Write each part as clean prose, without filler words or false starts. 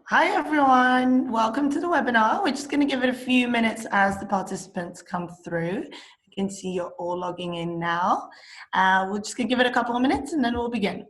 Hi everyone, welcome to the webinar. We're just going to give it a few minutes as the participants come through. You can see you're all logging in now. We're just going to give it a couple of minutes and then we'll begin.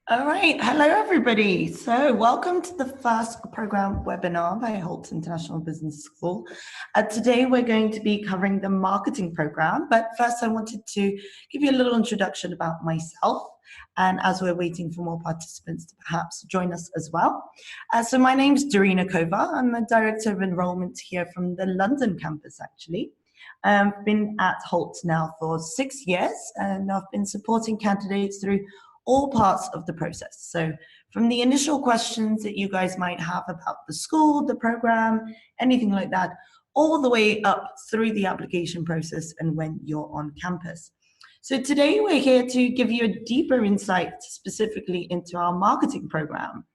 All right, hello everybody. So welcome to the first program webinar by Hult International Business School. Today we're going to be covering the marketing program, but first I wanted to give you a little introduction about myself, and as we're waiting for more participants to perhaps join us as well. So my name's Dorina Kova. I'm the Director of Enrollment here from the London campus actually. I've been at Hult now for 6 years and I've been supporting candidates through all parts of the process. So from the initial questions that you guys might have about the school, the program, anything like that, all the way up through the application process and when you're on campus. So today we're here to give you a deeper insight specifically into our marketing program.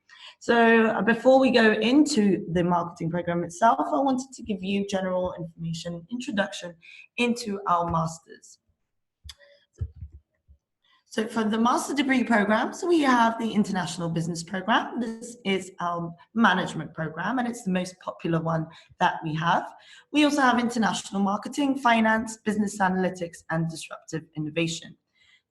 So before we go into the marketing program itself, I wanted to give you general information, introduction into our masters. So for the master degree programs, we have the International Business Program. This is our management program, and it's the most popular one that we have. We also have International Marketing, Finance, Business Analytics, and Disruptive Innovation.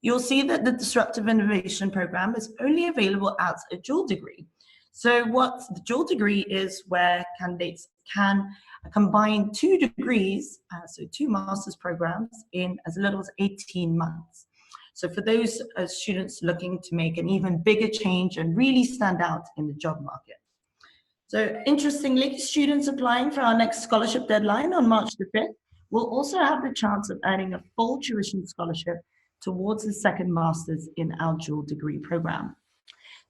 You'll see that the Disruptive Innovation program is only available as a dual degree. So what the dual degree is where candidates can combine 2 degrees, so 2 master's programs in as little as 18 months. So for those students looking to make an even bigger change and really stand out in the job market. So interestingly, students applying for our next scholarship deadline on March the 5th will also have the chance of earning a full tuition scholarship towards the second master's in our dual degree program.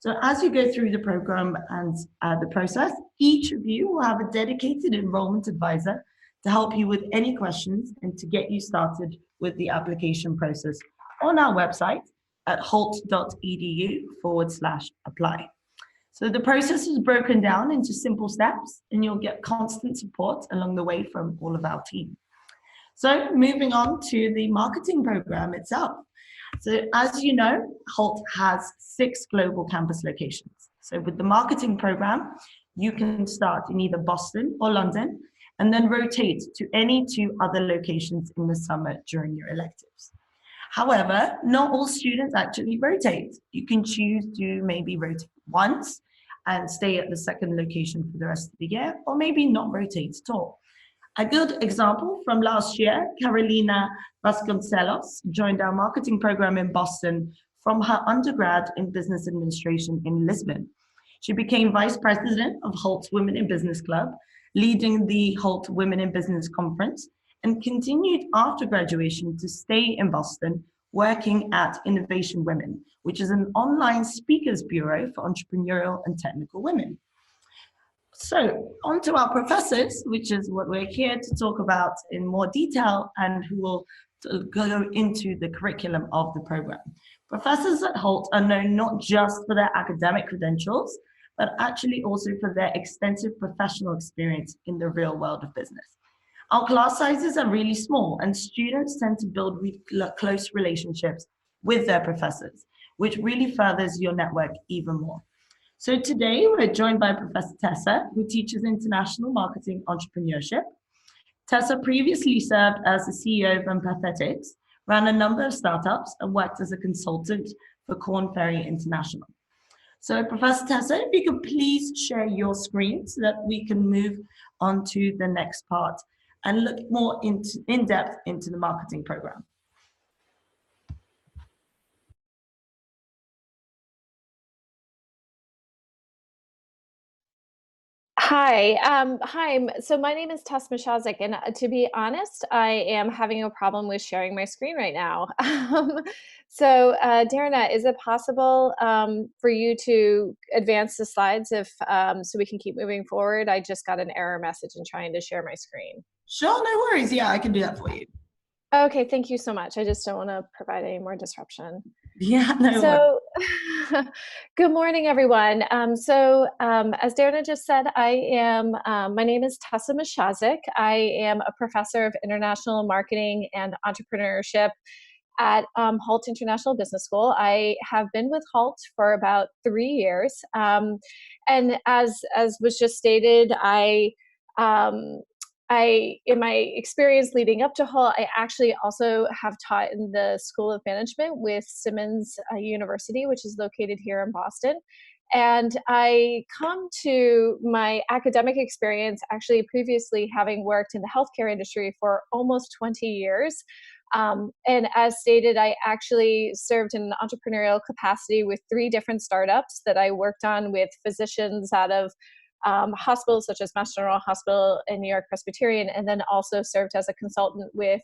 So as you go through the program and the process, each of you will have a dedicated enrollment advisor to help you with any questions and to get you started with the application process on our website at hult.edu/apply. So the process is broken down into simple steps, and you'll get constant support along the way from all of our team. So moving on to the marketing program itself. So as you know, Hult has 6 global campus locations. So with the marketing program, you can start in either Boston or London, and then rotate to any 2 other locations in the summer during your electives. However, not all students actually rotate. You can choose to maybe rotate once and stay at the second location for the rest of the year, or maybe not rotate at all. A good example from last year, Carolina Vasconcelos joined our marketing program in Boston from her undergrad in business administration in Lisbon. She became vice president of Hult Women in Business Club, leading the Hult Women in Business Conference, and continued after graduation to stay in Boston, working at Innovation Women, which is an online speakers bureau for entrepreneurial and technical women. So on to our professors, which is what we're here to talk about in more detail, and who will go into the curriculum of the program. Professors at Hult are known not just for their academic credentials, but actually also for their extensive professional experience in the real world of business. Our class sizes are really small, and students tend to build close relationships with their professors, which really furthers your network even more. So today we're joined by Professor Tessa, who teaches international marketing entrepreneurship. Tessa previously served as the CEO of Empathetics, ran a number of startups, and worked as a consultant for Korn Ferry International. So Professor Tessa, if you could please share your screen so that we can move on to the next part and look more in depth into the marketing program. Hi, So my name is Tessa Misiazek, and to be honest, I am having a problem with sharing my screen right now. Darina, is it possible for you to advance the slides so we can keep moving forward? I just got an error message in trying to share my screen. Sure, no worries. Yeah, I can do that for you. Okay, thank you so much. I just don't want to provide any more disruption. Yeah, no worries. Good morning, everyone. As Darina just said, my name is Tessa Misiazek. I am a professor of international marketing and entrepreneurship at Hult International Business School. I have been with Hult for about 3 years. And as was just stated, in my experience leading up to Hult, I actually also have taught in the School of Management with Simmons University, which is located here in Boston. And I come to my academic experience actually previously having worked in the healthcare industry for almost 20 years. And as stated, I actually served in an entrepreneurial capacity with 3 different startups that I worked on with physicians out of hospitals such as Mass General Hospital and New York Presbyterian, and then also served as a consultant with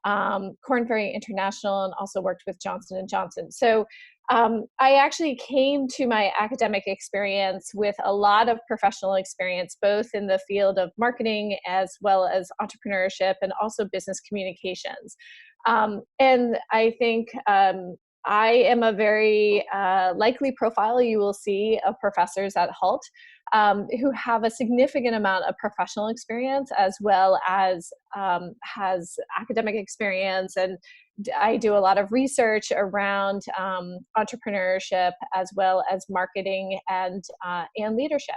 Korn Ferry International, and also worked with Johnson & Johnson. So I actually came to my academic experience with a lot of professional experience, both in the field of marketing as well as entrepreneurship and also business communications. And I think I am a very likely profile you will see of professors at Hult who have a significant amount of professional experience as well as has academic experience. And I do a lot of research around entrepreneurship as well as marketing and leadership.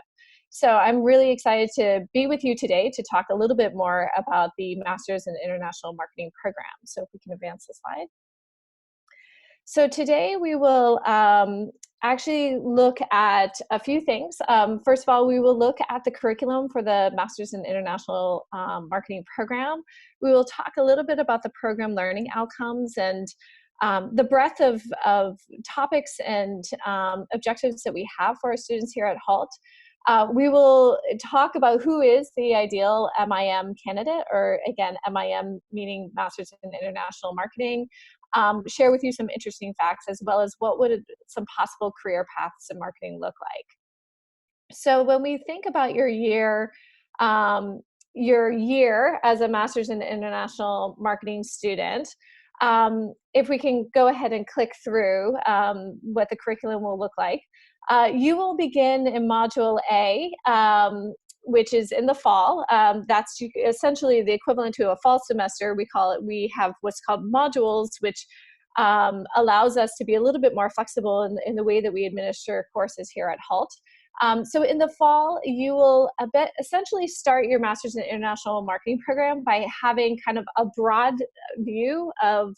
So I'm really excited to be with you today to talk a little bit more about the Masters in International Marketing program. So if we can advance the slide. So today we will actually look at a few things. First of all, we will look at the curriculum for the Masters in International Marketing program. We will talk a little bit about the program learning outcomes and the breadth of topics and objectives that we have for our students here at Hult. We will talk about who is the ideal MIM candidate, or again, MIM meaning Masters in International Marketing. Share with you some interesting facts, as well as what would some possible career paths in marketing look like. So when we think about your year as a Masters in International Marketing student, if we can go ahead and click through what the curriculum will look like. You will begin in Module A, which is in the fall. That's essentially the equivalent to a fall semester. We have what's called modules, which allows us to be a little bit more flexible in the way that we administer courses here at Hult. So in the fall, you will essentially start your Master's in International Marketing program by having kind of a broad view of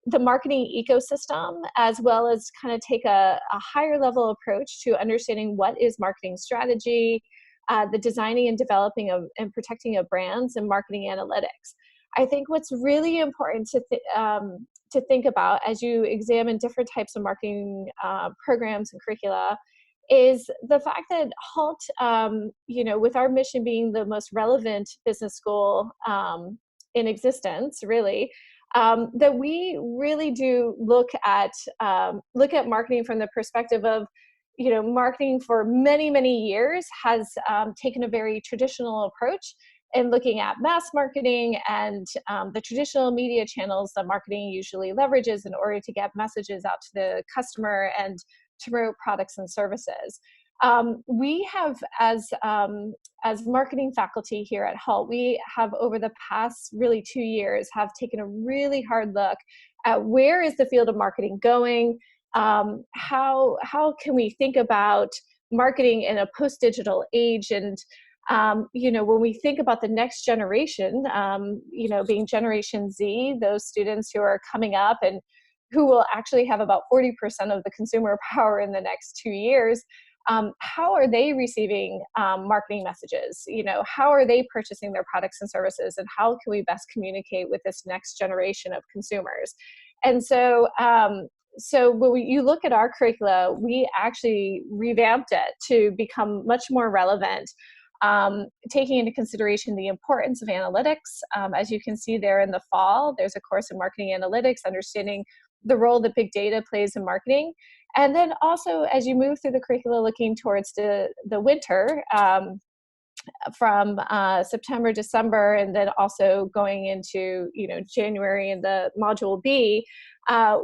the marketing ecosystem, as well as kind of take a higher level approach to understanding what is marketing strategy, the designing and developing of and protecting of brands, and marketing analytics. I think what's really important to think about as you examine different types of marketing programs and curricula is the fact that Hult, with our mission being the most relevant business school in existence, really, that we really do look at marketing from the perspective of, marketing for many, many years has taken a very traditional approach in looking at mass marketing and the traditional media channels that marketing usually leverages in order to get messages out to the customer and to promote products and services. We have, as marketing faculty here at Hult, we have over the past really 2 years have taken a really hard look at where is the field of marketing going. How can we think about marketing in a post-digital age? And when we think about the next generation, being Generation Z, those students who are coming up and who will actually have about 40% of the consumer power in the next 2 years, how are they receiving marketing messages? How are they purchasing their products and services? And how can we best communicate with this next generation of consumers? And so, when you look at our curricula, we actually revamped it to become much more relevant, taking into consideration the importance of analytics. As you can see there in the fall, there's a course in marketing analytics, understanding the role that big data plays in marketing. And then also, as you move through the curricula looking towards the winter, from September, December, and then also going into January in the Module B,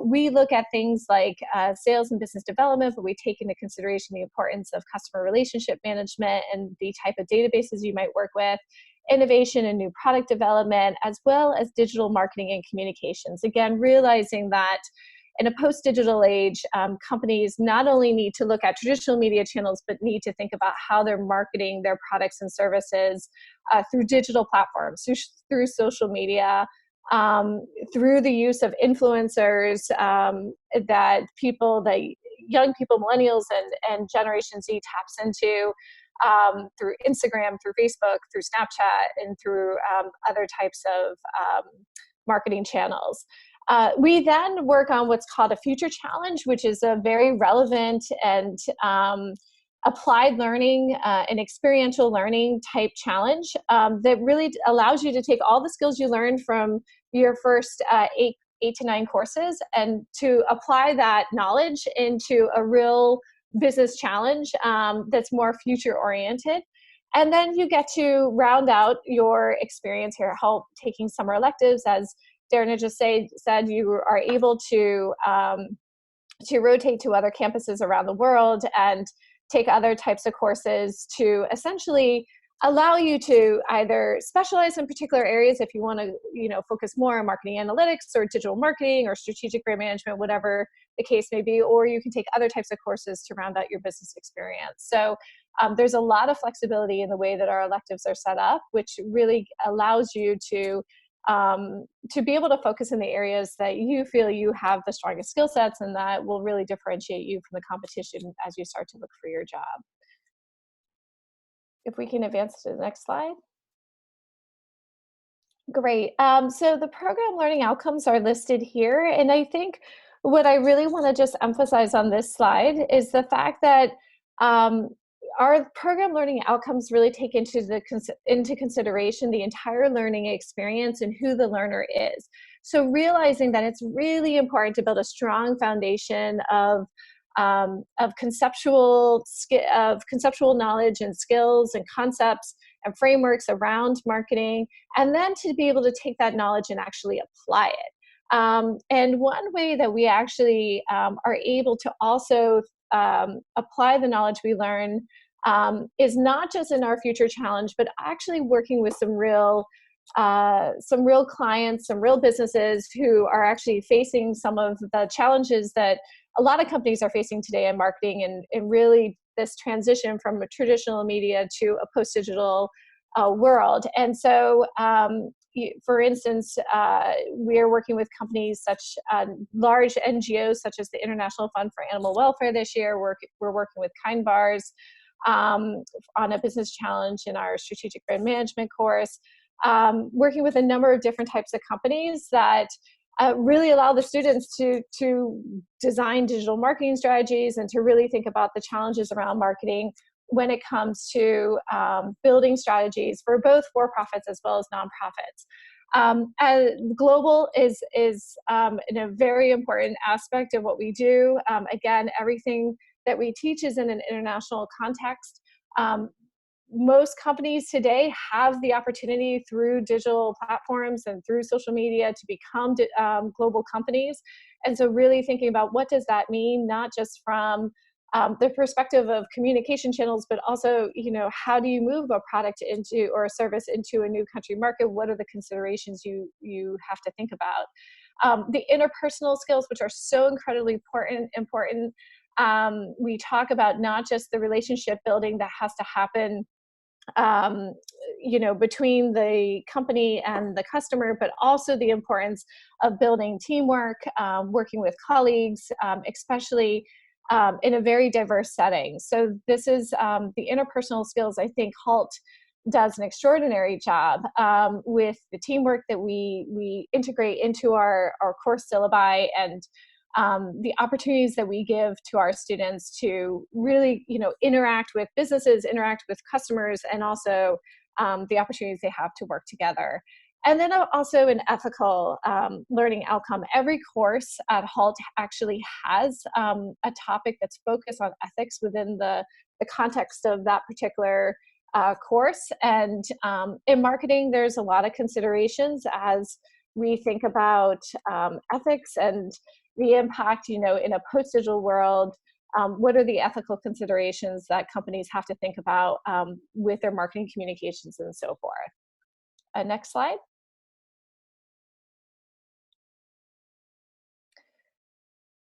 we look at things like sales and business development, but we take into consideration the importance of customer relationship management and the type of databases you might work with, innovation and new product development, as well as digital marketing and communications. Again, realizing that in a post-digital age, companies not only need to look at traditional media channels, but need to think about how they're marketing their products and services through digital platforms, through social media, through the use of influencers that young people, millennials and Generation Z taps into, through Instagram, through Facebook, through Snapchat, and through other types of marketing channels. We then work on what's called a future challenge, which is a very relevant and applied learning and experiential learning type challenge that really allows you to take all the skills you learned from your first eight to 9 courses and to apply that knowledge into a real business challenge that's more future oriented. And then you get to round out your experience here at Hult, taking summer electives. As Darren just said, you are able to rotate to other campuses around the world and take other types of courses to essentially allow you to either specialize in particular areas if you want to, focus more on marketing analytics or digital marketing or strategic brand management, whatever the case may be, or you can take other types of courses to round out your business experience. So there's a lot of flexibility in the way that our electives are set up, which really allows you to be able to focus in the areas that you feel you have the strongest skill sets and that will really differentiate you from the competition as you start to look for your job. If we can advance to the next slide. Great. So the program learning outcomes are listed here. And I think what I really want to just emphasize on this slide is the fact that our program learning outcomes really take into consideration the entire learning experience and who the learner is. So realizing that it's really important to build a strong foundation of conceptual knowledge and skills and concepts and frameworks around marketing, and then to be able to take that knowledge and actually apply it. And one way that we actually are able to also apply the knowledge we learn is not just in our future challenge, but actually working with some real clients, some real businesses who are actually facing some of the challenges that a lot of companies are facing today in marketing, and really this transition from a traditional media to a post-digital world. And so, for instance, we are working with companies such large NGOs such as the International Fund for Animal Welfare this year. We're working with Kind Bars on a business challenge in our strategic brand management course, working with a number of different types of companies that really allow the students to design digital marketing strategies and to really think about the challenges around marketing when it comes to building strategies for both for-profits as well as nonprofits. Global is in a very important aspect of what we do. Again, everything that we teach is in an international context. Most companies today have the opportunity through digital platforms and through social media to become global companies. And so really thinking about what does that mean, not just from the perspective of communication channels, but also, how do you move a product into or a service into a new country market? What are the considerations you have to think about? The interpersonal skills, which are so incredibly important. We talk about not just the relationship building that has to happen between the company and the customer, but also the importance of building teamwork, working with colleagues, especially in a very diverse setting. So this is the interpersonal skills. I think Halt does an extraordinary job with the teamwork that we integrate into our course syllabi, and the opportunities that we give to our students to really, interact with businesses, interact with customers, and also the opportunities they have to work together. And then also an ethical learning outcome. Every course at Hult actually has a topic that's focused on ethics within the context of that particular course. And in marketing, there's a lot of considerations as we think about ethics and the impact, in a post-digital world. What are the ethical considerations that companies have to think about with their marketing communications and so forth? Next slide.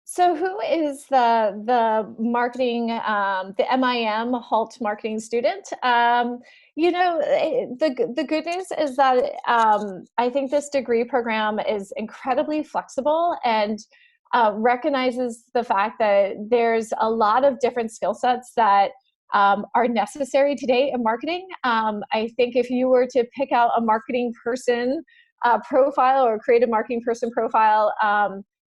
So who is the marketing, the MIM Halt marketing student? The good news is that I think this degree program is incredibly flexible and recognizes the fact that there's a lot of different skill sets that are necessary today in marketing. I think if you were to pick out a marketing person profile or create a marketing person profile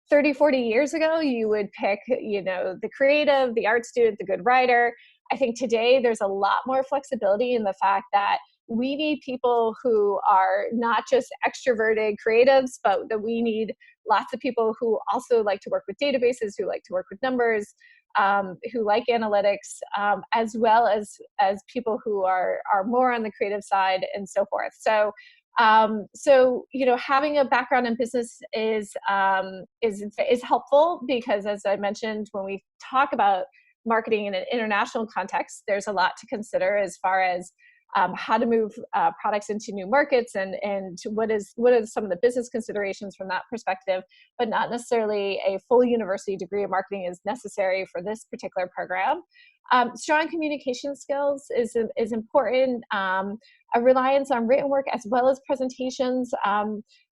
30, 40 years ago, you would pick, the creative, the art student, the good writer. I think today there's a lot more flexibility in the fact that we need people who are not just extroverted creatives, but that we need lots of people who also like to work with databases, who like to work with numbers, who like analytics, as well as people who are more on the creative side and so forth. So having a background in business is helpful because, as I mentioned, when we talk about marketing in an international context, there's a lot to consider as far as how to move products into new markets and what are some of the business considerations from that perspective, but not necessarily a full university degree of marketing is necessary for this particular program. Strong communication skills is important. A reliance on written work as well as presentations.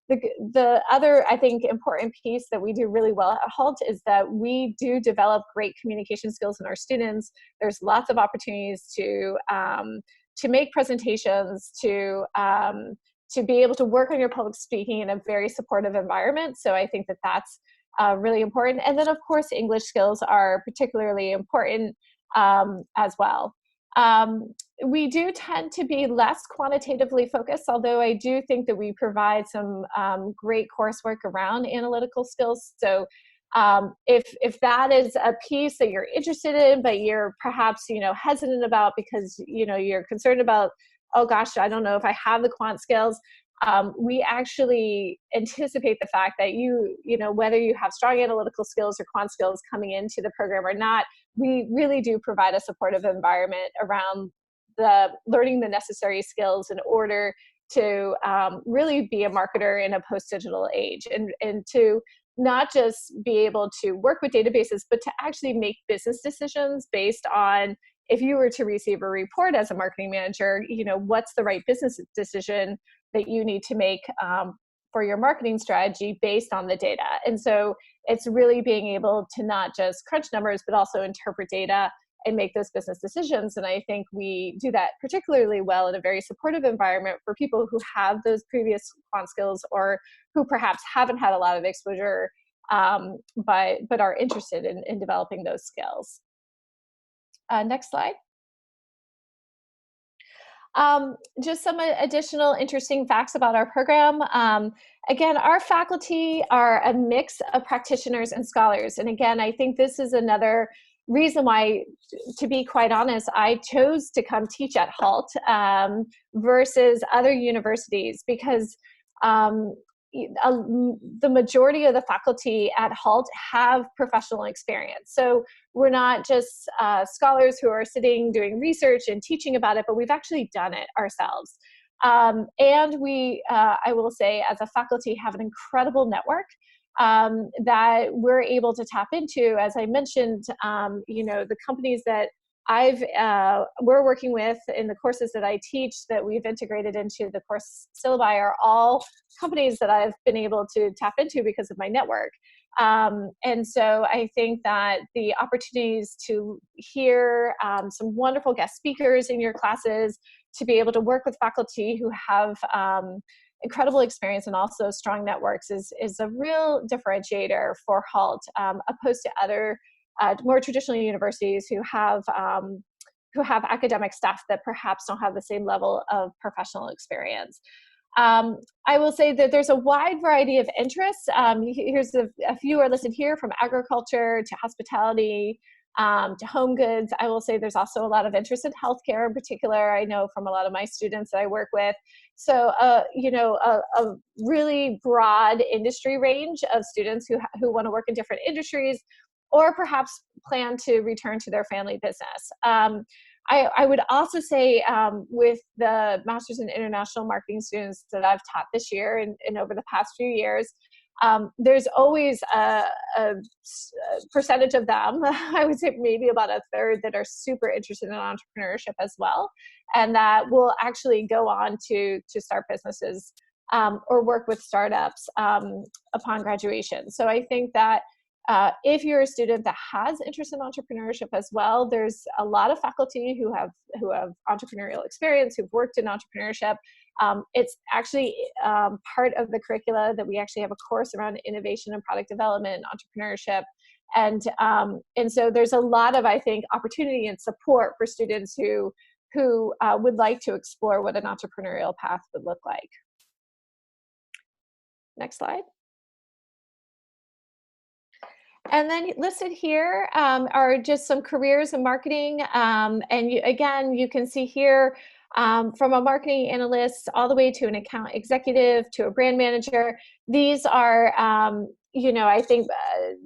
The other, I think, important piece that we do really well at Hult is that we do develop great communication skills in our students. There's lots of opportunities to make presentations, to be able to work on your public speaking in a very supportive environment. So I think that that's really important. And then, of course, English skills are particularly important as well. We do tend to be less quantitatively focused, although I do think that we provide some great coursework around analytical skills. So if that is a piece that you're interested in, but you're perhaps, hesitant about because, you're concerned about, oh gosh, I don't know if I have the quant skills, we actually anticipate the fact that whether you have strong analytical skills or quant skills coming into the program or not, we really do provide a supportive environment around the learning the necessary skills in order to really be a marketer in a post-digital age, and to not just be able to work with databases, but to actually make business decisions based on, if you were to receive a report as a marketing manager, what's the right business decision that you need to make for your marketing strategy based on the data. And so it's really being able to not just crunch numbers, but also interpret data and make those business decisions. And I think we do that particularly well in a very supportive environment for people who have those previous quant skills, or who perhaps haven't had a lot of exposure, but are interested in developing those skills. Next slide. Just some additional interesting facts about our program. Again, our faculty are a mix of practitioners and scholars. And again, I think this is another reason why, to be quite honest, I chose to come teach at Hult versus other universities, because the majority of the faculty at Hult have professional experience. So we're not just scholars who are sitting doing research and teaching about it, but we've actually done it ourselves. And we, I will say, as a faculty, have an incredible network that we're able to tap into. As I mentioned, the companies that we're working with in the courses that I teach, that we've integrated into the course syllabi, are all companies that I've been able to tap into because of my network. And so I think that the opportunities to hear some wonderful guest speakers in your classes, to be able to work with faculty who have incredible experience and also strong networks is a real differentiator for Hult, opposed to other more traditional universities who have academic staff that perhaps don't have the same level of professional experience. I will say that there's a wide variety of interests. Here's a few are listed here, from agriculture to hospitality to home goods. I will say there's also a lot of interest in healthcare in particular. I know from a lot of my students that I work with. So, a really broad industry range of students who want to work in different industries, or perhaps plan to return to their family business. I would also say with the Masters in International Marketing students that I've taught this year and over the past few years, there's always a percentage of them, I would say maybe about a third, that are super interested in entrepreneurship as well, and that will actually go on to start businesses or work with startups upon graduation. So I think that if you're a student that has interest in entrepreneurship as well, there's a lot of faculty who have entrepreneurial experience, who've worked in entrepreneurship. It's actually part of the curricula that we actually have a course around innovation and product development, entrepreneurship. And so there's a lot of, I think, opportunity and support for students who would like to explore what an entrepreneurial path would look like. Next slide. And then listed here are just some careers in marketing. And again, you can see here from a marketing analyst all the way to an account executive to a brand manager. These are, I think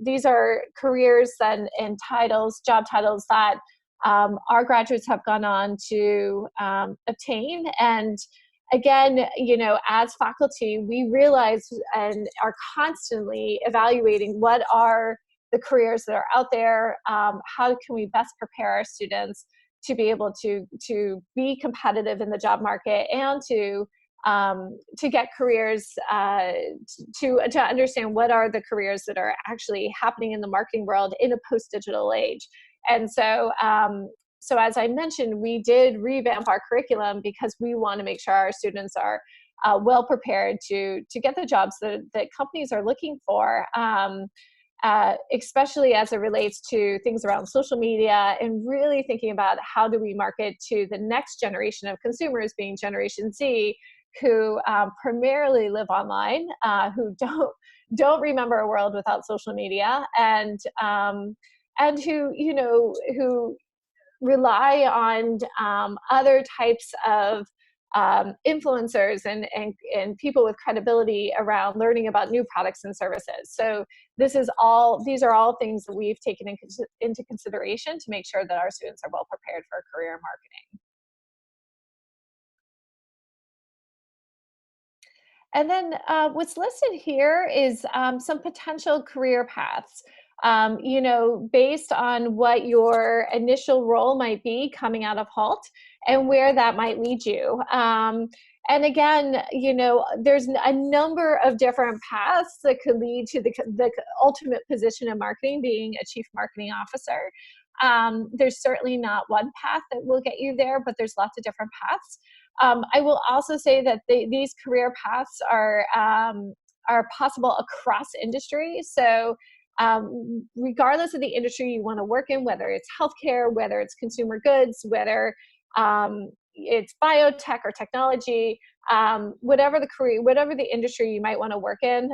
these are careers and titles, job titles that our graduates have gone on to obtain. And again, as faculty, we realize and are constantly evaluating what are the careers that are out there, how can we best prepare our students to be able to be competitive in the job market, and to get careers, to understand what are the careers that are actually happening in the marketing world in a post-digital age. And so, so as I mentioned, we did revamp our curriculum because we want to make sure our students are well prepared to get the jobs that companies are looking for, especially as it relates to things around social media, and really thinking about how do we market to the next generation of consumers, being Generation Z, who primarily live online, who don't remember a world without social media, and who rely on other types of influencers and people with credibility around learning about new products and services. So these are all things that we've taken into consideration to make sure that our students are well prepared for career marketing. And then what's listed here is some potential career paths. Based on what your initial role might be coming out of Halt and where that might lead you. And again, there's a number of different paths that could lead to the ultimate position in marketing, being a chief marketing officer. There's certainly not one path that will get you there, but there's lots of different paths. I will also say that these career paths are possible across industry. So regardless of the industry you want to work in, whether it's healthcare, whether it's consumer goods, whether it's biotech or technology, whatever the industry you might want to work in,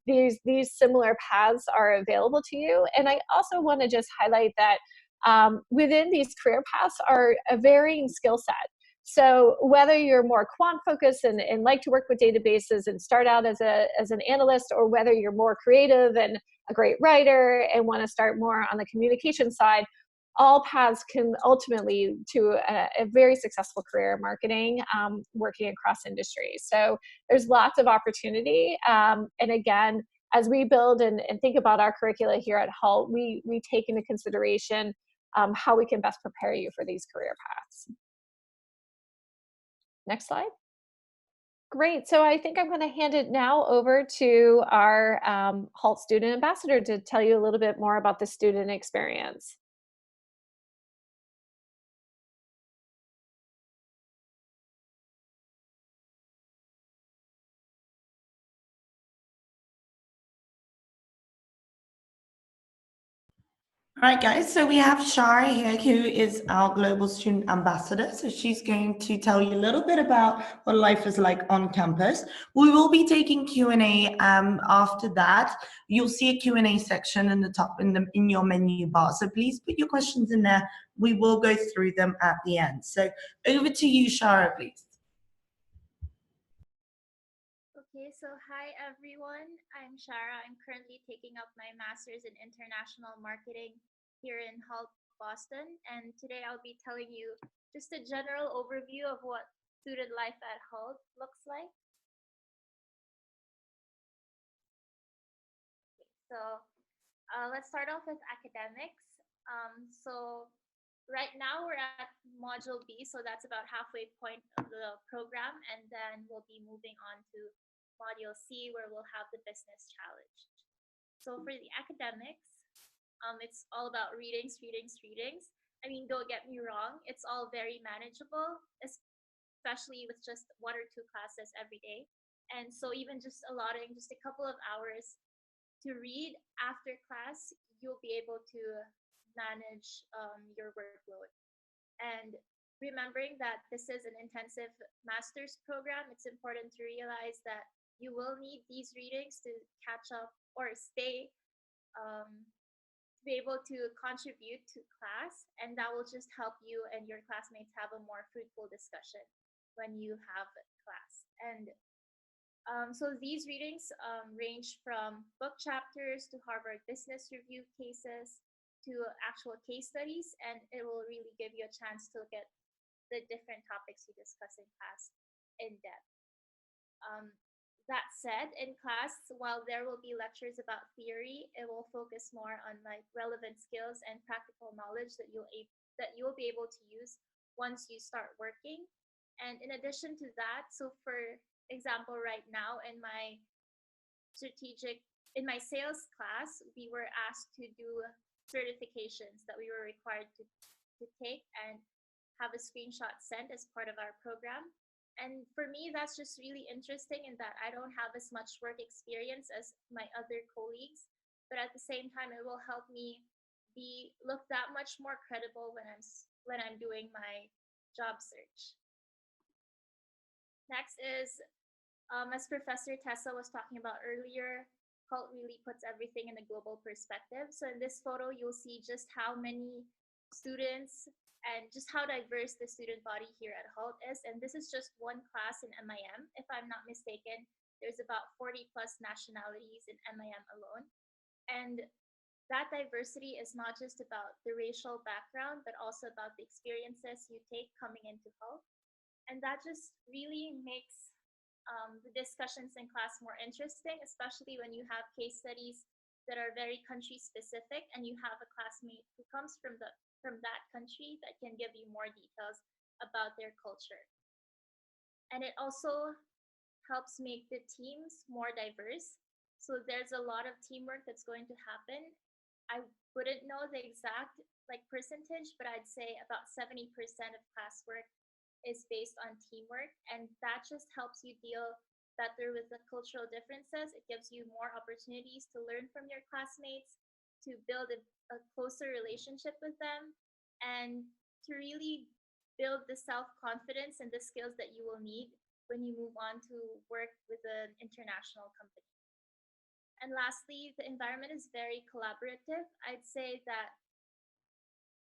these similar paths are available to you. And I also want to just highlight that within these career paths are a varying skill set. So whether you're more quant focused and like to work with databases and start out as an analyst, or whether you're more creative and a great writer and want to start more on the communication side, all paths can ultimately lead to a very successful career in marketing, working across industries. So there's lots of opportunity. And again, as we build and think about our curricula here at Hult, we take into consideration how we can best prepare you for these career paths. Next slide. Great. So I think I'm going to hand it now over to our Hult student ambassador to tell you a little bit more about the student experience. All right, guys, so we have Shara here, who is our Global Student Ambassador. So she's going to tell you a little bit about what life is like on campus. We will be taking Q&A after that. You'll see a Q&A section in the top in your menu bar. So please put your questions in there. We will go through them at the end. So over to you, Shara, please. Okay, so hi everyone. I'm Shara. I'm currently taking up my master's in international marketing here in Hult, Boston. And today I'll be telling you just a general overview of what student life at Hult looks like. Okay, so let's start off with academics. So right now we're at Module B, so that's about halfway point of the program. And then we'll be moving on to Module C, where we'll have the business challenge. So for the academics, it's all about readings. I mean, don't get me wrong, it's all very manageable, especially with just 1 or 2 classes every day. And so even just allotting just a couple of hours to read after class, you'll be able to manage your workload. And remembering that this is an intensive master's program, it's important to realize that you will need these readings to catch up or stay, to be able to contribute to class, and that will just help you and your classmates have a more fruitful discussion when you have class. And so these readings range from book chapters to Harvard Business Review cases to actual case studies, and it will really give you a chance to look at the different topics you discuss in class in depth. That said, in class, while there will be lectures about theory, it will focus more on like relevant skills and practical knowledge that you'll be able to use once you start working. And in addition to that, so for example, right now in my sales class, we were asked to do certifications that we were required to take and have a screenshot sent as part of our program. And for me, that's just really interesting in that I don't have as much work experience as my other colleagues, but at the same time, it will help me look that much more credible when I'm doing my job search. Next is, as Professor Tessa was talking about earlier, Hult really puts everything in a global perspective. So in this photo, you'll see just how many students and just how diverse the student body here at Hult is. And this is just one class in MIM. If I'm not mistaken, there's about 40 plus nationalities in MIM alone. And that diversity is not just about the racial background, but also about the experiences you take coming into Hult. And that just really makes the discussions in class more interesting, especially when you have case studies that are very country specific and you have a classmate who comes from that country that can give you more details about their culture. And it also helps make the teams more diverse. So there's a lot of teamwork that's going to happen. I wouldn't know the exact percentage, but I'd say about 70% of classwork is based on teamwork, and that just helps you deal better with the cultural differences. It gives you more opportunities to learn from your classmates, to build a closer relationship with them, and to really build the self-confidence and the skills that you will need when you move on to work with an international company. And lastly, the environment is very collaborative. I'd say that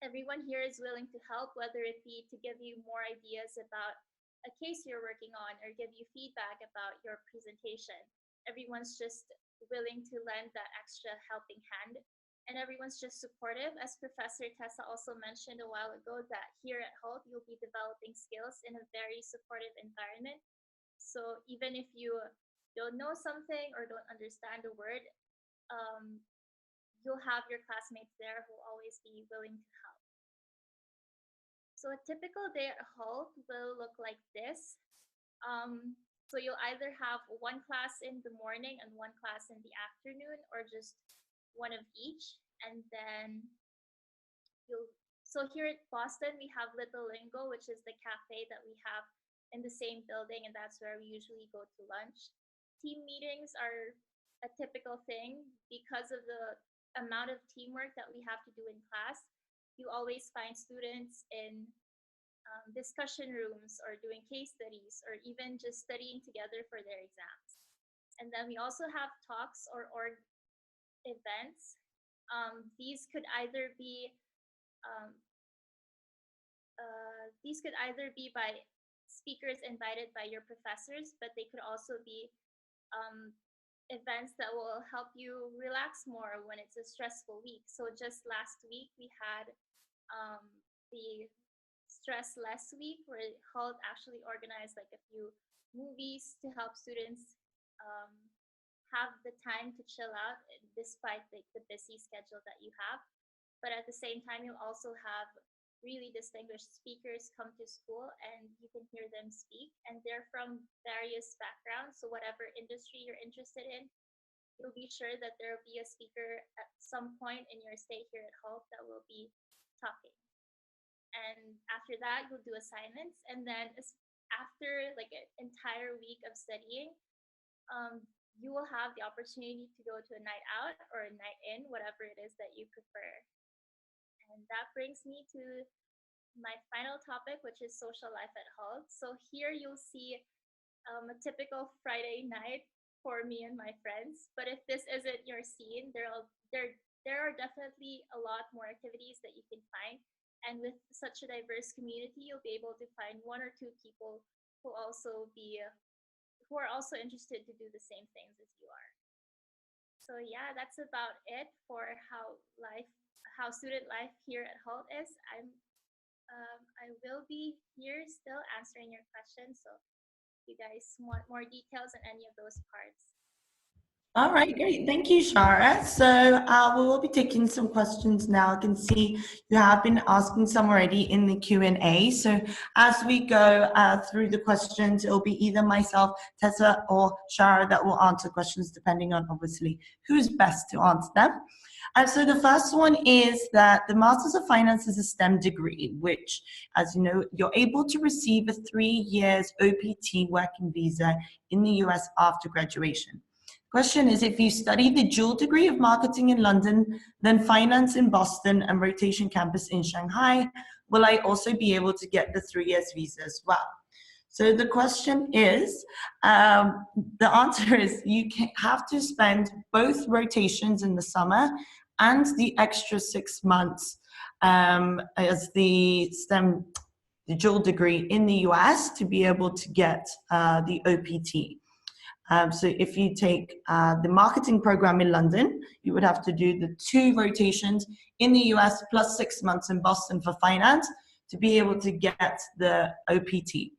everyone here is willing to help, whether it be to give you more ideas about a case you're working on or give you feedback about your presentation. Everyone's just willing to lend that extra helping hand, and everyone's just supportive. As Professor Tessa also mentioned a while ago, that here at Hult, you'll be developing skills in a very supportive environment. So even if you don't know something or don't understand a word, you'll have your classmates there who will always be willing to help. So a typical day at Hult will look like this. So you'll either have one class in the morning and one class in the afternoon, or just one of each. And then so here at Boston, we have Little Lingo, which is the cafe that we have in the same building, and that's where we usually go to lunch. Team meetings are a typical thing because of the amount of teamwork that we have to do in class. You always find students in discussion rooms or doing case studies or even just studying together for their exams. And then we also have talks or events. These could either be by speakers invited by your professors, but they could also be events that will help you relax more when it's a stressful week. So just last week we had the Stress Less Week, where Hult actually organized a few movies to help students have the time to chill out despite the busy schedule that you have. But at the same time, you'll also have really distinguished speakers come to school, and you can hear them speak, and they're from various backgrounds. So whatever industry you're interested in, you'll be sure that there will be a speaker at some point in your stay here at Hult that will be talking. And after that, you'll do assignments, and then after an entire week of studying, you will have the opportunity to go to a night out or a night in, whatever it is that you prefer. And that brings me to my final topic, which is social life at Hult. So here you'll see a typical Friday night for me and my friends. But if this isn't your scene, there are definitely a lot more activities that you can find. And with such a diverse community, you'll be able to find one or two people who are also interested to do the same things as you are. So yeah, that's about it for how student life here at Hult is. I will be here still answering your questions, so if you guys want more details on any of those parts. All right, great. Thank you, Shara. So we will be taking some questions now. I can see you have been asking some already in the Q&A. So as we go through the questions, it will be either myself, Tessa, or Shara that will answer questions, depending on obviously who's best to answer them. So the first one is that the Masters of Finance is a STEM degree, which, as you know, you're able to receive a 3 years OPT working visa in the US after graduation. Question is, if you study the dual degree of marketing in London, then finance in Boston and rotation campus in Shanghai, will I also be able to get the 3 years visa as well? So the question is, the answer is you have to spend both rotations in the summer and the extra 6 months as the dual degree in the US to be able to get the OPT. So if you take the marketing program in London, you would have to do the 2 rotations in the US plus 6 months in Boston for finance to be able to get the OPT.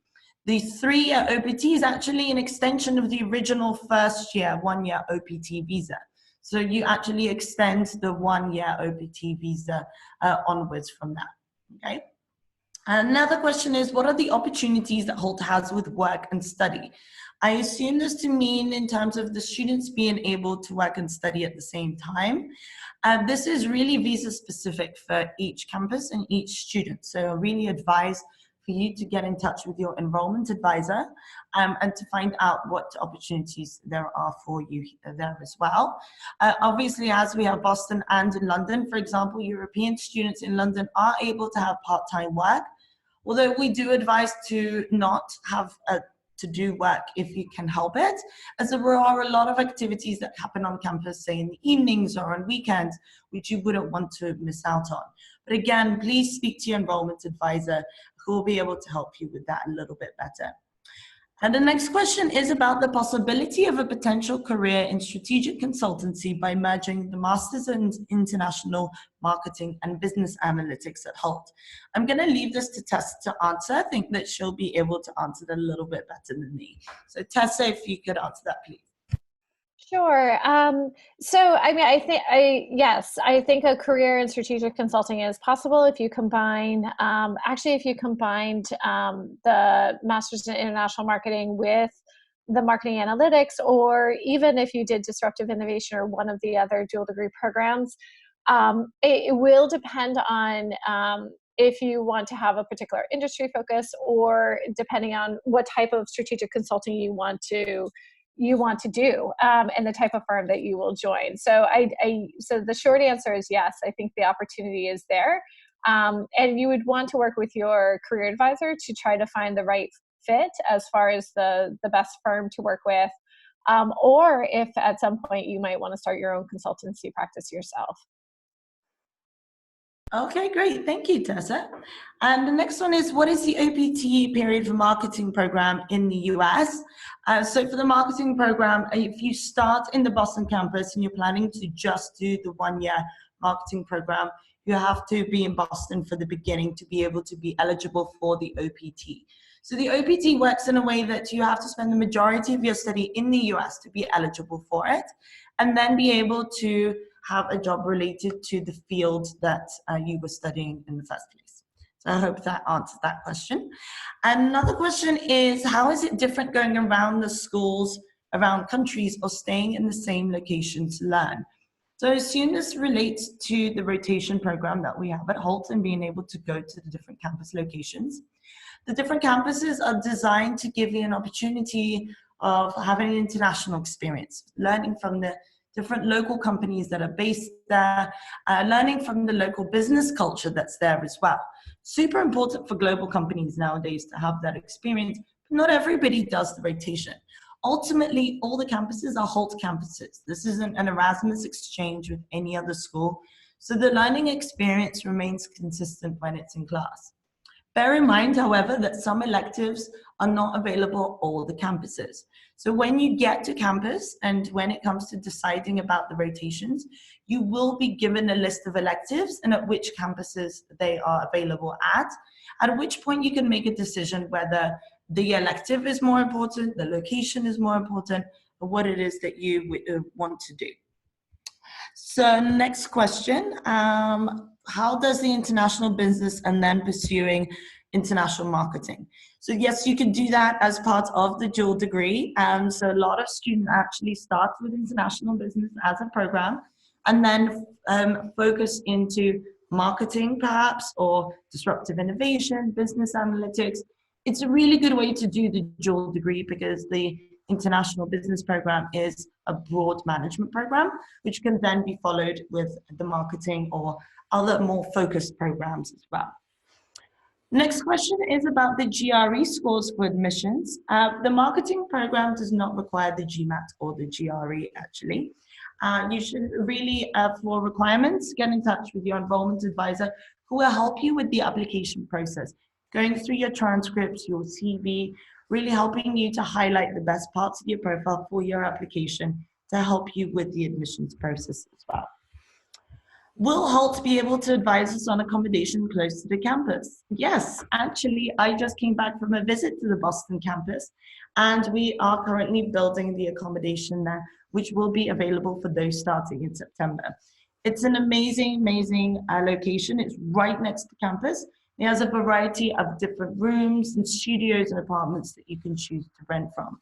The 3-year OPT is actually an extension of the original first year, 1-year OPT visa. So you actually extend the 1-year OPT visa onwards from that, okay? Another question is, what are the opportunities that Hult has with work and study? I assume this to mean in terms of the students being able to work and study at the same time. This is really visa specific for each campus and each student. So I really advise for you to get in touch with your enrollment advisor and to find out what opportunities there are for you there as well. Obviously, as we have Boston and in London, for example, European students in London are able to have part-time work, although we do advise to not have to do work if you can help it, as there are a lot of activities that happen on campus, say in the evenings or on weekends, which you wouldn't want to miss out on. But again, please speak to your enrollment advisor who will be able to help you with that a little bit better. And the next question is about the possibility of a potential career in strategic consultancy by merging the Masters in International Marketing and Business Analytics at Hult. I'm going to leave this to Tessa to answer. I think that she'll be able to answer that a little bit better than me. So Tessa, if you could answer that, please. Sure. So, I mean, yes, I think a career in strategic consulting is possible if you combine, if you combined the Masters in International Marketing with the marketing analytics, or even if you did disruptive innovation or one of the other dual degree programs. It will depend on if you want to have a particular industry focus, or depending on what type of strategic consulting you want to do and the type of firm that you will join. So so the short answer is yes, I think the opportunity is there. And you would want to work with your career advisor to try to find the right fit as far as the best firm to work with. Or if at some point you might want to start your own consultancy practice yourself. Okay, great. Thank you, Tessa. And the next one is, what is the OPT period for marketing program in the US? So for the marketing program, if you start in the Boston campus and you're planning to just do the 1-year marketing program, you have to be in Boston for the beginning to be able to be eligible for the OPT. So the OPT works in a way that you have to spend the majority of your study in the US to be eligible for it, and then be able to have a job related to the field that you were studying in the first place. So I hope that answers that question. And another question is, how is it different going around the schools, around countries, or staying in the same location to learn? So I assume this relates to the rotation program that we have at Hult and being able to go to the different campus locations. The different campuses are designed to give you an opportunity of having an international experience, learning from the different local companies that are based there, learning from the local business culture that's there as well. Super important for global companies nowadays to have that experience. But not everybody does the rotation. Ultimately, all the campuses are Hult campuses. This isn't an Erasmus exchange with any other school. So the learning experience remains consistent when it's in class. Bear in mind, however, that some electives are not available at all the campuses. So when you get to campus and when it comes to deciding about the rotations, you will be given a list of electives and at which campuses they are available at which point you can make a decision whether the elective is more important, the location is more important, or what it is that you want to do. So next question, how does the international business and then pursuing international marketing? So yes, you can do that as part of the dual degree. So a lot of students actually start with international business as a program and then focus into marketing perhaps, or disruptive innovation, business analytics. It's a really good way to do the dual degree because the international business program is a broad management program, which can then be followed with the marketing or other more focused programs as well. Next question is about the GRE scores for admissions. The marketing program does not require the GMAT or the GRE actually. You should really, for requirements, get in touch with your enrollment advisor who will help you with the application process, going through your transcripts, your CV, really helping you to highlight the best parts of your profile for your application to help you with the admissions process as well. Will Halt be able to advise us on accommodation close to the campus? Yes, actually, I just came back from a visit to the Boston campus, and we are currently building the accommodation there, which will be available for those starting in September. It's an amazing, amazing location. It's right next to campus. It has a variety of different rooms and studios and apartments that you can choose to rent from.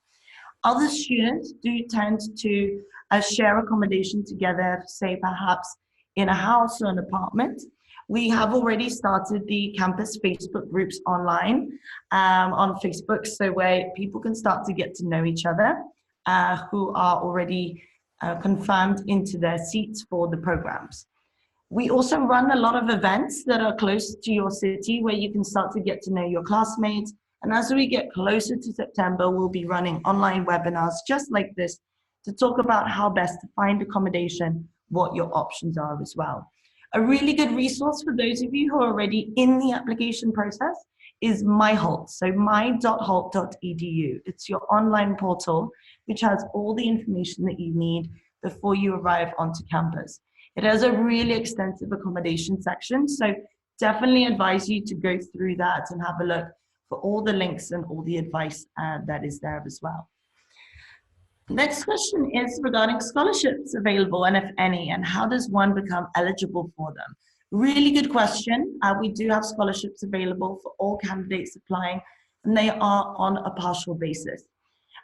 Other students do tend to share accommodation together, say perhaps in a house or an apartment. We have already started the campus Facebook groups online on Facebook, so where people can start to get to know each other who are already confirmed into their seats for the programs. We also run a lot of events that are close to your city where you can start to get to know your classmates. And as we get closer to September, we'll be running online webinars just like this to talk about how best to find accommodation, what your options are as well. A really good resource for those of you who are already in the application process is MyHult, so my.hult.edu. It's your online portal, which has all the information that you need before you arrive onto campus. It has a really extensive accommodation section, so definitely advise you to go through that and have a look for all the links and all the advice that is there as well. Next question is regarding scholarships available, and if any, and how does one become eligible for them? Really good question. We do have scholarships available for all candidates applying, and they are on a partial basis.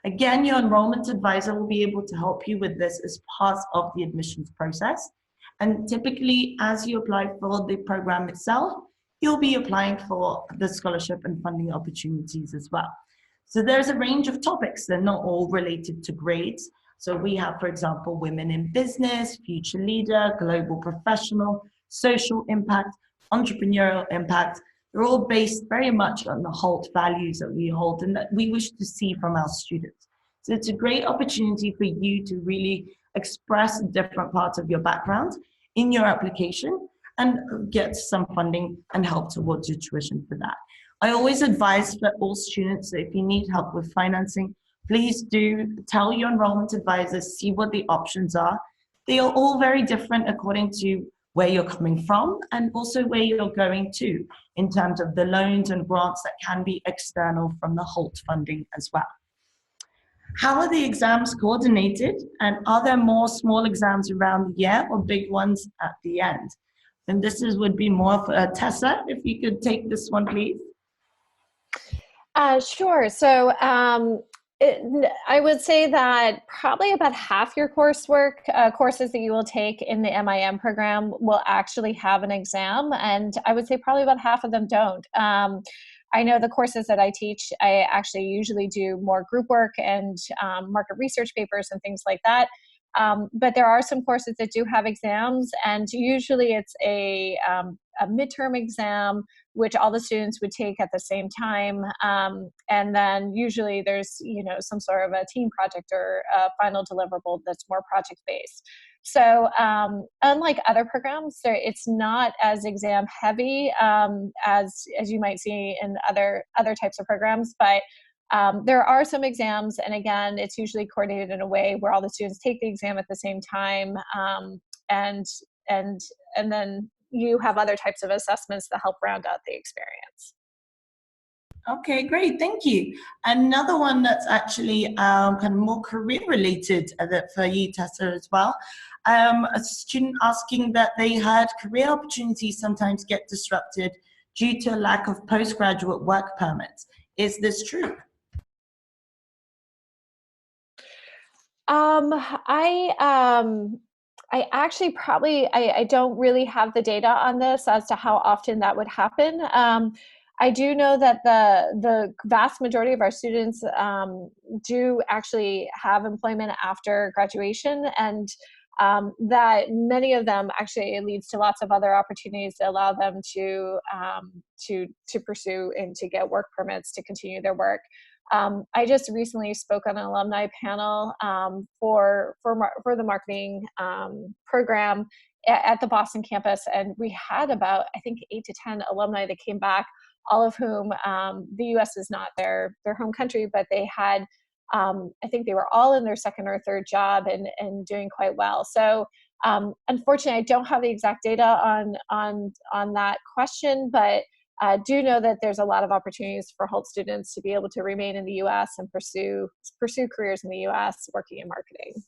Again, your enrollment advisor will be able to help you with this as part of the admissions process. And typically, as you apply for the program itself, you'll be applying for the scholarship and funding opportunities as well. So there's a range of topics. They're not all related to grades. So we have, for example, women in business, future leader, global professional, social impact, entrepreneurial impact. They're all based very much on the Hult values that we hold and that we wish to see from our students. So it's a great opportunity for you to really express different parts of your background in your application and get some funding and help towards your tuition for that. I always advise for all students that if you need help with financing, please do tell your enrollment advisor, see what the options are. They are all very different according to where you're coming from and also where you're going to in terms of the loans and grants that can be external from the Hult funding as well. How are the exams coordinated, and are there more small exams around the year or big ones at the end? And this would be more for Tessa, if you could take this one, please. Sure. So I would say that probably about half your coursework, courses that you will take in the MIM program will actually have an exam, and I would say probably about half of them don't. I know the courses that I teach, I actually usually do more group work and market research papers and things like that. But there are some courses that do have exams, and usually it's a midterm exam, which all the students would take at the same time. And then usually there's, some sort of a team project or a final deliverable that's more project-based. So unlike other programs, it's not as exam heavy as you might see in other types of programs, but there are some exams, and again, it's usually coordinated in a way where all the students take the exam at the same time, and then you have other types of assessments that help round out the experience. Okay, great, thank you. Another one that's actually kind of more career related for you, Tessa, as well. A student asking that they heard career opportunities sometimes get disrupted due to a lack of postgraduate work permits. Is this true? I actually probably, I don't really have the data on this as to how often that would happen. I do know that the vast majority of our students do actually have employment after graduation, and that many of them actually, it leads to lots of other opportunities that allow them to pursue and to get work permits to continue their work. I just recently spoke on an alumni panel for the marketing program at the Boston campus, and we had about, I think, 8 to 10 alumni that came back, all of whom the U.S. is not their home country, but they had, I think they were all in their second or third job and doing quite well. So unfortunately, I don't have the exact data on that question, but do know that there's a lot of opportunities for Hult students to be able to remain in the U.S. and pursue careers in the U.S. working in marketing.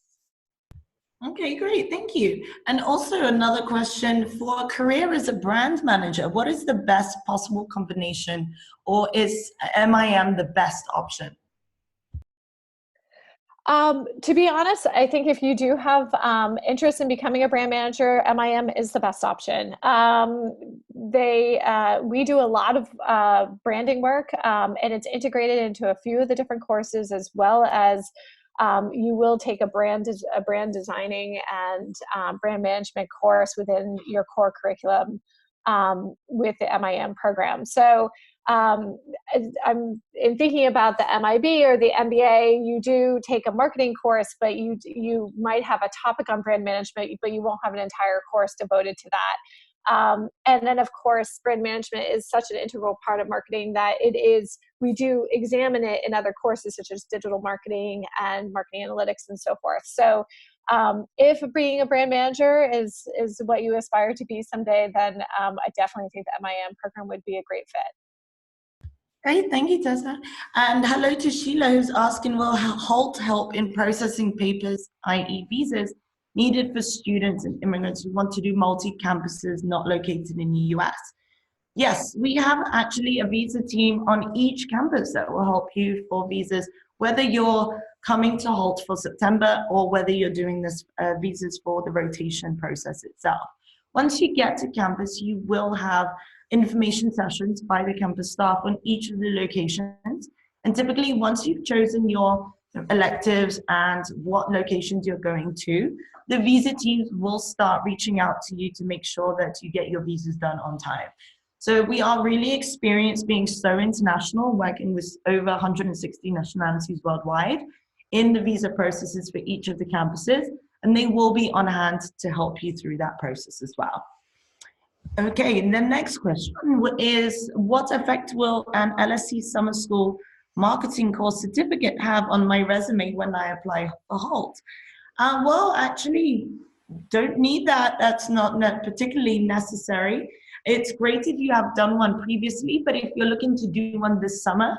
Okay, great, thank you. And also another question, for a career as a brand manager, what is the best possible combination, or is MIM the best option? To be honest, I think if you do have interest in becoming a brand manager, MIM is the best option. We do a lot of branding work, and it's integrated into a few of the different courses, as well as you will take a brand designing and brand management course within your core curriculum with the MIM program. So I'm in thinking about the MIB or the MBA, you do take a marketing course, but you might have a topic on brand management, but you won't have an entire course devoted to that. And then, of course, brand management is such an integral part of marketing that we do examine it in other courses such as digital marketing and marketing analytics and so forth. So if being a brand manager is what you aspire to be someday, then I definitely think the MIM program would be a great fit. Great, thank you, Tessa. And hello to Sheila, who's asking, will Halt help in processing papers, i.e. visas, needed for students and immigrants who want to do multi-campuses not located in the US? Yes, we have actually a visa team on each campus that will help you for visas, whether you're coming to Halt for September or whether you're doing this visas for the rotation process itself. Once you get to campus, you will have information sessions by the campus staff on each of the locations. And typically, once you've chosen your electives and what locations you're going to, the visa teams will start reaching out to you to make sure that you get your visas done on time. So we are really experienced being so international, working with over 160 nationalities worldwide in the visa processes for each of the campuses, and they will be on hand to help you through that process as well. Okay, and the next question is, what effect will an LSE summer school marketing course certificate have on my resume when I apply for Halt? Well, actually, don't need that. That's not particularly necessary. It's great if you have done one previously, but if you're looking to do one this summer,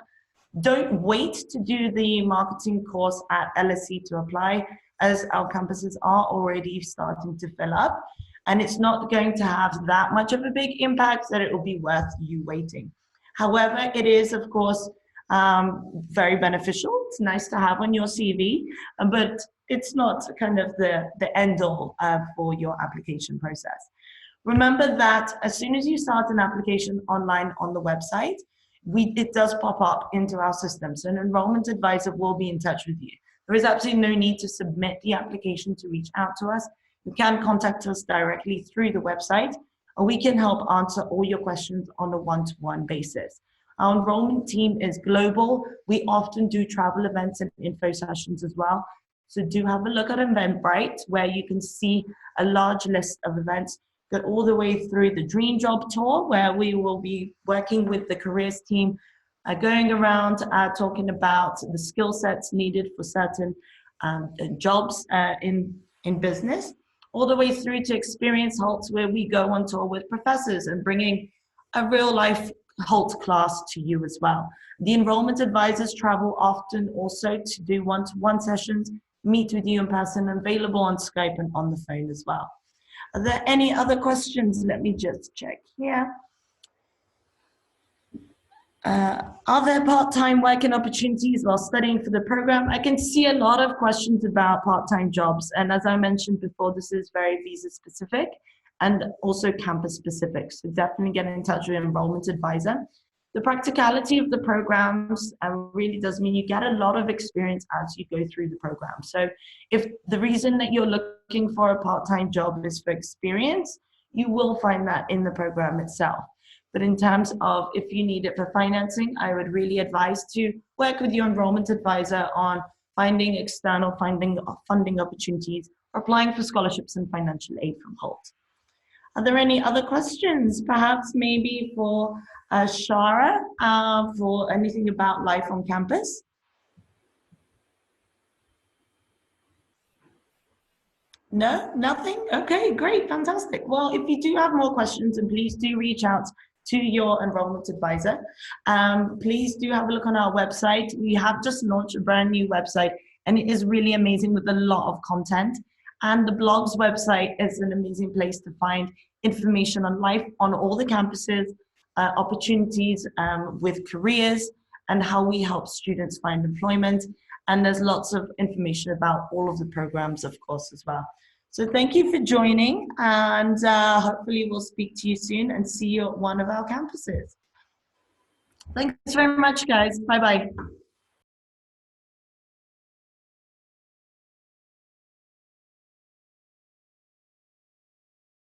don't wait to do the marketing course at LSE to apply, as our campuses are already starting to fill up. And it's not going to have that much of a big impact that it will be worth you waiting. However, it is, of course, very beneficial. It's nice to have on your CV, but it's not kind of the end all for your application process. Remember that as soon as you start an application online on the website, it does pop up into our system. So an enrollment advisor will be in touch with you. There is absolutely no need to submit the application to reach out to us. You can contact us directly through the website, and we can help answer all your questions on a one-to-one basis. Our enrollment team is global. We often do travel events and info sessions as well. So do have a look at Eventbrite, where you can see a large list of events, go all the way through the Dream Job Tour, where we will be working with the careers team, going around talking about the skill sets needed for certain jobs in business, all the way through to Experience Halt, where we go on tour with professors and bringing a real life Halt class to you as well. The enrollment advisors travel often also to do one-to-one sessions, meet with you in person, available on Skype and on the phone as well. Are there any other questions? Let me just check here. Are there part-time working opportunities while studying for the program? I can see a lot of questions about part-time jobs. And as I mentioned before, this is very visa specific and also campus specific. So definitely get in touch with an enrollment advisor. The practicality of the programs really does mean you get a lot of experience as you go through the program. So if the reason that you're looking for a part-time job is for experience, you will find that in the program itself. But in terms of if you need it for financing, I would really advise to work with your enrollment advisor on finding external funding opportunities or applying for scholarships and financial aid from Halt. Are there any other questions? Perhaps maybe for Shara, for anything about life on campus? No, nothing? Okay, great, fantastic. Well, if you do have more questions, then please do reach out to your enrollment advisor. Please do have a look on our website. We have just launched a brand new website, and it is really amazing with a lot of content. And the blogs website is an amazing place to find information on life on all the campuses, opportunities with careers, and how we help students find employment. And there's lots of information about all of the programs, of course, as well. So thank you for joining, and hopefully we'll speak to you soon and see you at one of our campuses. Thanks very much, guys. Bye-bye.